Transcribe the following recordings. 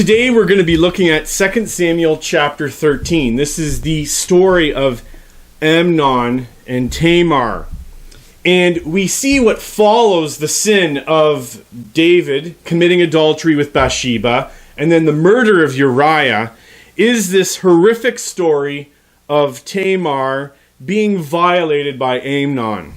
Today we're going to be looking at 2 Samuel chapter 13. This is the story of Amnon and Tamar. And we see what follows the sin of David committing adultery with Bathsheba and then the murder of Uriah is this horrific story of Tamar being violated by Amnon.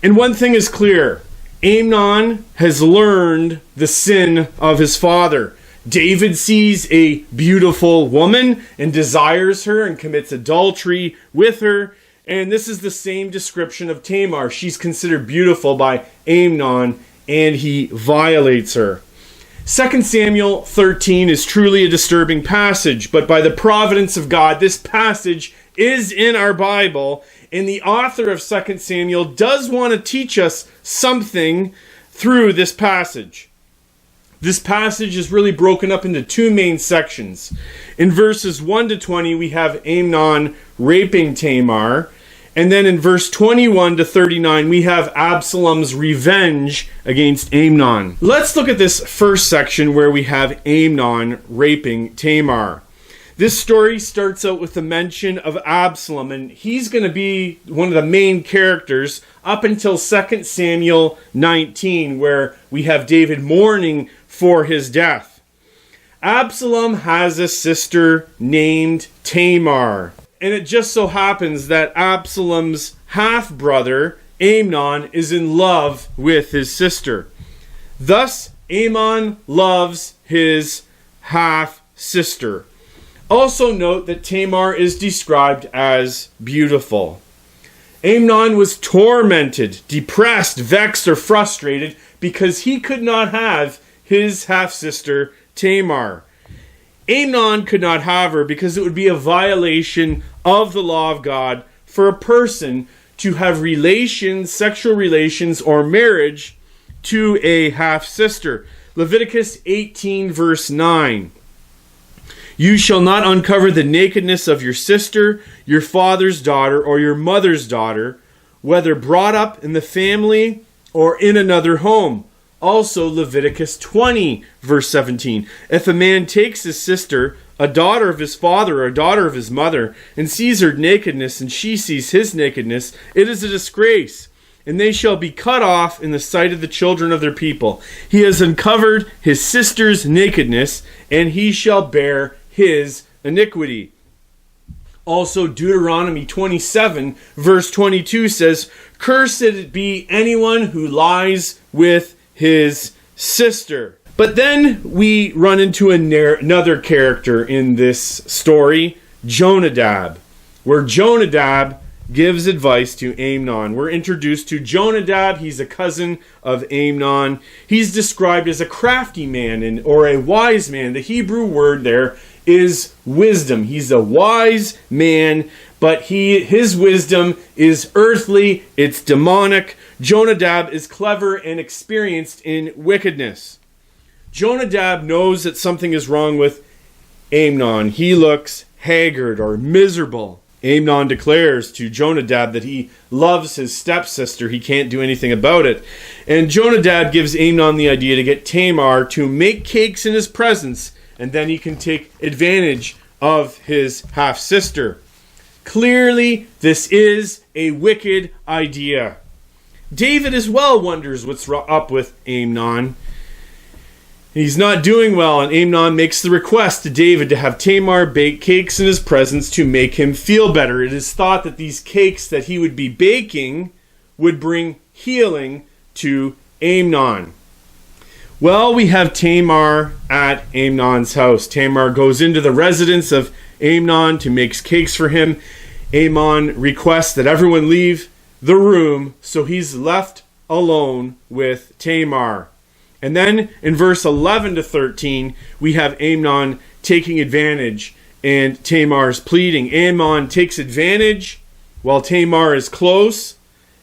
And one thing is clear, Amnon has learned the sin of his father. David sees a beautiful woman and desires her and commits adultery with her. And this is the same description of Tamar. She's considered beautiful by Amnon and he violates her. 2 Samuel 13 is truly a disturbing passage, but by the providence of God, this passage is in our Bible, and the author of 2 Samuel does want to teach us something through this passage. This passage is really broken up into two main sections. In verses 1 to 20, we have Amnon raping Tamar. And then in verse 21 to 39, we have Absalom's revenge against Amnon. Let's look at this first section where we have Amnon raping Tamar. This story starts out with the mention of Absalom, and he's going to be one of the main characters up until 2 Samuel 19, where we have David mourning for his death. Absalom has a sister named Tamar, and it just so happens that Absalom's half-brother, Amnon, is in love with his sister. Thus, Amnon loves his half-sister. Also note that Tamar is described as beautiful. Amnon was tormented, depressed, vexed, or frustrated because he could not have his half-sister Tamar. Amnon could not have her because it would be a violation of the law of God for a person to have relations, sexual relations, or marriage to a half-sister. Leviticus 18 verse 9. You shall not uncover the nakedness of your sister, your father's daughter, or your mother's daughter, whether brought up in the family or in another home. Also, Leviticus 20, verse 17. If a man takes his sister, a daughter of his father or a daughter of his mother, and sees her nakedness, and she sees his nakedness, it is a disgrace. And they shall be cut off in the sight of the children of their people. He has uncovered his sister's nakedness, and he shall bear his iniquity. Also, Deuteronomy 27, verse 22 says, Cursed be anyone who lies with his sister. But then we run into another character in this story, Jonadab, where Jonadab gives advice to Amnon. We're introduced to Jonadab. He's a cousin of Amnon. He's described as a crafty man or a wise man. The Hebrew word there is wisdom. He's a wise man, but his wisdom is earthly, it's demonic. Jonadab is clever and experienced in wickedness. Jonadab knows that something is wrong with Amnon. He looks haggard or miserable. Amnon declares to Jonadab that he loves his stepsister. He can't do anything about it. And Jonadab gives Amnon the idea to get Tamar to make cakes in his presence, and then he can take advantage of his half-sister. Clearly, this is a wicked idea. David as well wonders what's up with Amnon. He's not doing well, and Amnon makes the request to David to have Tamar bake cakes in his presence to make him feel better. It is thought that these cakes that he would be baking would bring healing to Amnon. Well, we have Tamar at Amnon's house. Tamar goes into the residence of Amnon to make cakes for him. Amnon requests that everyone leave the room, so he's left alone with Tamar. And then in verse 11 to 13, we have Amnon taking advantage and Tamar's pleading. Amnon takes advantage while Tamar is close,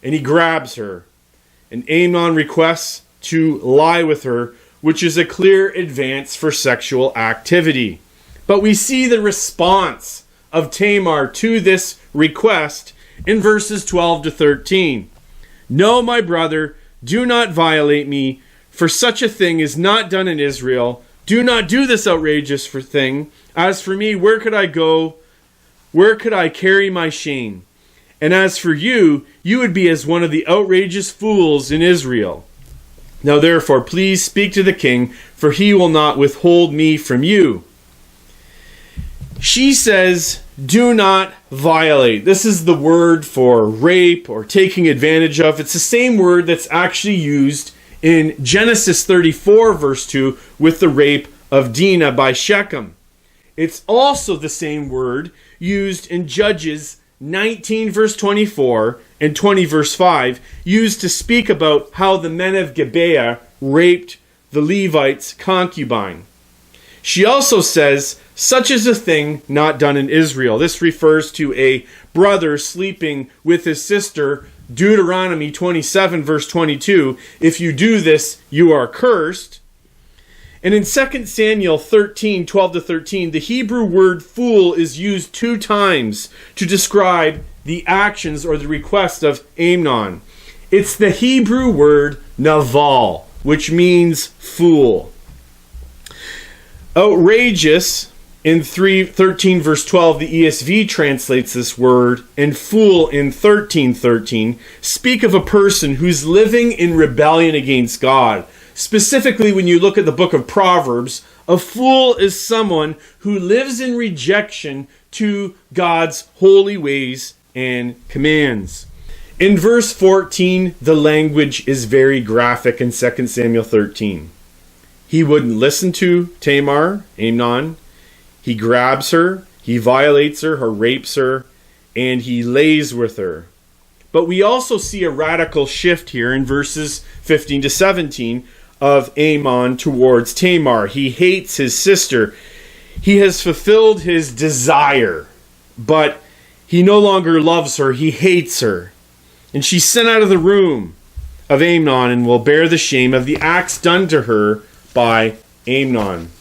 and he grabs her. And Amnon requests to lie with her, which is a clear advance for sexual activity. But we see the response of Tamar to this request in verses 12 to 13. No, my brother, do not violate me, for such a thing is not done in Israel. Do not do this outrageous thing. As for me, where could I go? Where could I carry my shame? And as for you, you would be as one of the outrageous fools in Israel. Now therefore, please speak to the king, for he will not withhold me from you. She says, do not violate. This is the word for rape or taking advantage of. It's the same word that's actually used in Genesis 34, verse 2, with the rape of Dinah by Shechem. It's also the same word used in Judges 19, verse 24, and 20, verse 5, used to speak about how the men of Gibeah raped the Levites' concubine. She also says, such is a thing not done in Israel. This refers to a brother sleeping with his sister, Deuteronomy 27, verse 22. If you do this, you are cursed. And in 2 Samuel 13, 12-13, the Hebrew word fool is used 2 times to describe the actions or the request of Amnon. It's the Hebrew word naval, which means fool. Outrageous, in 13 verse 12, the ESV translates this word, and fool in 13:13 speak of a person who's living in rebellion against God. Specifically, when you look at the book of Proverbs, a fool is someone who lives in rejection to God's holy ways and commands. In verse 14, the language is very graphic in 2 Samuel 13. He wouldn't listen to Tamar, Amnon. He grabs her, he violates her, or rapes her, and he lays with her. But we also see a radical shift here in verses 15 to 17 of Amnon towards Tamar. He hates his sister. He has fulfilled his desire, but he no longer loves her. He hates her. And she's sent out of the room of Amnon and will bear the shame of the acts done to her by Amnon.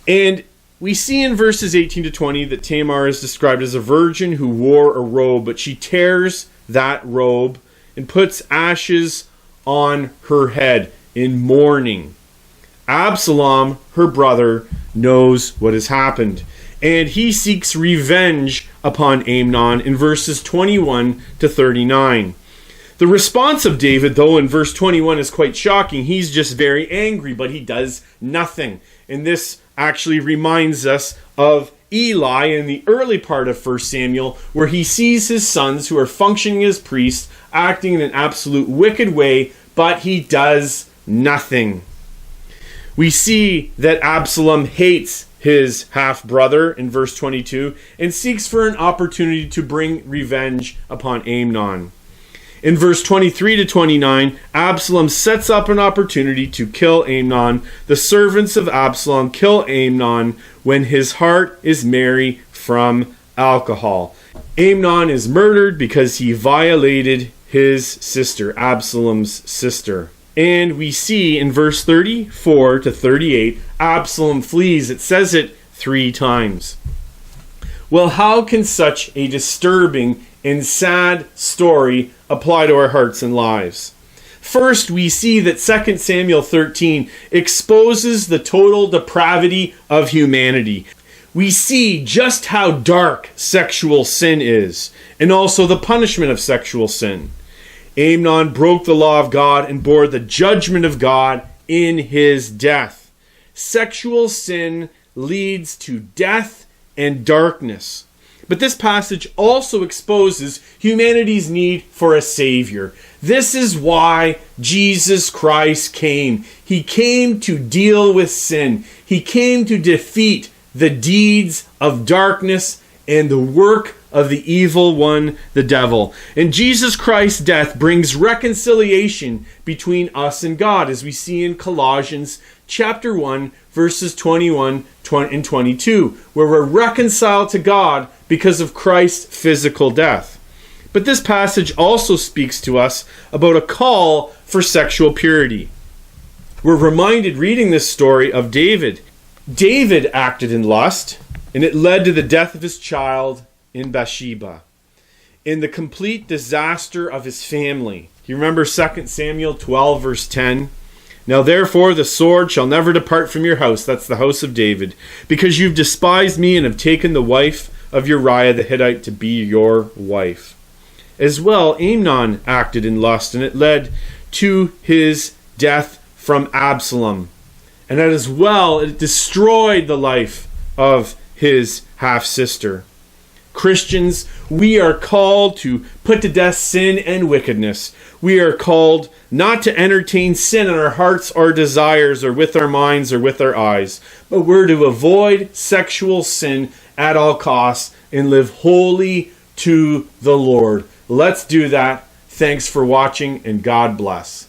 And we see in verses 18 to 20 that Tamar is described as a virgin who wore a robe, but she tears that robe and puts ashes on her head in mourning. Absalom, her brother, knows what has happened, and he seeks revenge upon Amnon in verses 21 to 39. The response of David, though, in verse 21 is quite shocking. He's just very angry, but he does nothing. And this actually reminds us of Eli in the early part of 1 Samuel, where he sees his sons who are functioning as priests, acting in an absolute wicked way, but he does nothing. We see that Absalom hates his half-brother in verse 22 and seeks for an opportunity to bring revenge upon Amnon. In verse 23 to 29, Absalom sets up an opportunity to kill Amnon. The servants of Absalom kill Amnon when his heart is merry from alcohol. Amnon is murdered because he violated his sister, Absalom's sister. And we see in verse 34 to 38, Absalom flees. It says it 3 times. Well, how can such a disturbing and sad story apply to our hearts and lives? First, we see that 2 Samuel 13 exposes the total depravity of humanity. We see just how dark sexual sin is, and also the punishment of sexual sin. Amnon broke the law of God and bore the judgment of God in his death. Sexual sin leads to death and darkness. But this passage also exposes humanity's need for a Savior. This is why Jesus Christ came. He came to deal with sin. He came to defeat the deeds of darkness and the work of the evil one, the devil. And Jesus Christ's death brings reconciliation between us and God, as we see in Colossians chapter 1, verses 21 and 22, where we're reconciled to God because of Christ's physical death. But this passage also speaks to us about a call for sexual purity. We're reminded reading this story of David. David acted in lust, and it led to the death of his child in Bathsheba, in the complete disaster of his family. You remember 2 Samuel 12, verse 10? Now therefore the sword shall never depart from your house," that's the house of David, "because you've despised me and have taken the wife of Uriah the Hittite to be your wife." As well, Amnon acted in lust, and it led to his death from Absalom. And as well, it destroyed the life of his half-sister. Christians, we are called to put to death sin and wickedness. We are called not to entertain sin in our hearts or desires or with our minds or with our eyes, but we're to avoid sexual sin at all costs and live holy to the Lord. Let's do that. Thanks for watching, and God bless.